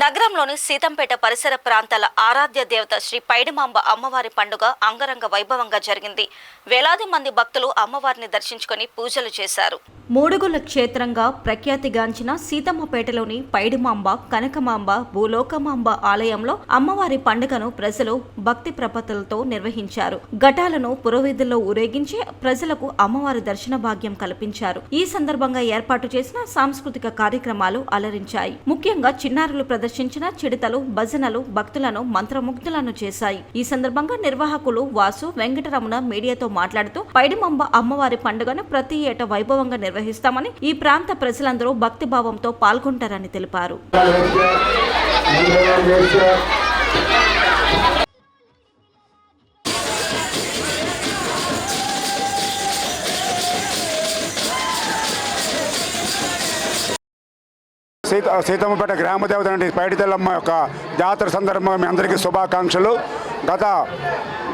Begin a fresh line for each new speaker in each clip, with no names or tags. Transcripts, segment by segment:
నగరంలోని సీతంపేట పరిసర ప్రాంతాల ఆరాధ్య దేవత శ్రీ పైడిమాంబ అమ్మవారి పండుగ అంగరంగ వైభవంగా జరిగింది. వేలాది మంది భక్తులు అమ్మవారిని దర్శించుకొని పూజలు చేశారు. మూడుగుల క్షేత్రంగా ప్రఖ్యాతిగాంచిన సీతమ్మపేటలోని పైడిమాంబ, కనకమాంబ, భూలోకమాంబ ఆలయంలో అమ్మవారి పండుగను ప్రజలు భక్తి ప్రపత్తులతో నిర్వహించారు. ఘటాలను పురోవీధుల్లో ఊరేగించి ప్రజలకు అమ్మవారి దర్శన భాగ్యం కల్పించారు. ఈ సందర్భంగా ఏర్పాటు చేసిన సాంస్కృతిక కార్యక్రమాలు అలరించాయి. ముఖ్యంగా చిన్నారులు ప్రదర్శించిన చిడతలు, భజనలు భక్తులను మంత్రముగ్ధులను చేశాయి. ఈ సందర్భంగా నిర్వాహకులు వాసు, వెంకటరమణ మీడియాతో మాట్లాడుతూ పైడిమాంబ అమ్మవారి పండుగను ప్రతి ఏటా వైభవంగా నిర్వహిస్తామని, ఈ ప్రాంత ప్రజలందరూ భక్తిభావంతో పాల్గొంటారని తెలిపారు.
సీతమ్మపేట గ్రామ దేవత అంటే పైడితల్లమ్మ యొక్క జాతర సందర్భంగా మీ అందరికీ శుభాకాంక్షలు.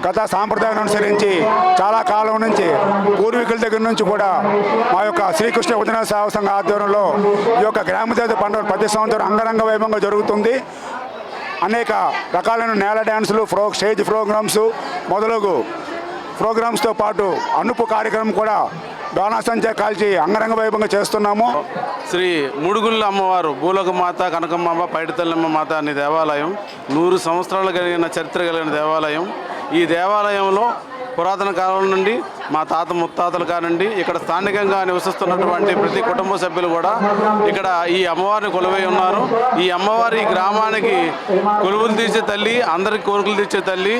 గత సాంప్రదాయం అనుసరించి చాలా కాలం నుంచి పూర్వీకుల దగ్గర నుంచి కూడా మా యొక్క శ్రీకృష్ణ ఉదన సేవా సంఘ ఆధ్వర్యంలో ఈ యొక్క గ్రామ దేవత పండుగ ప్రతి సంవత్సరం అంగరంగ వైభవంగా జరుగుతుంది. అనేక రకాలైన నేల డ్యాన్సులు, స్టేజ్ ప్రోగ్రామ్స్ మొదలగు ప్రోగ్రామ్స్తో పాటు అనుపు కార్యక్రమం కూడా బాణాసంచా కాల్చి అంగరంగ వైభవంగా చేస్తున్నాము.
శ్రీ మూడుగుళ్ళ అమ్మవారు భూలోకమాత, కనకమాంబ, పైడితల్లమ్మ మాత అనే దేవాలయం 100 సంవత్సరాలు కలిగిన చరిత్ర కలిగిన దేవాలయం. ఈ దేవాలయంలో పురాతన కాలం నుండి మా తాత ముత్తాతల కానుండి ఇక్కడ స్థానికంగా నివసిస్తున్నటువంటి ప్రతి కుటుంబ సభ్యులు కూడా ఇక్కడ ఈ అమ్మవారిని కొలువై ఉన్నారు. ఈ అమ్మవారి గ్రామానికి కొలువులు తీర్చే తల్లి, అందరికి కోరికలు తీర్చే తల్లి.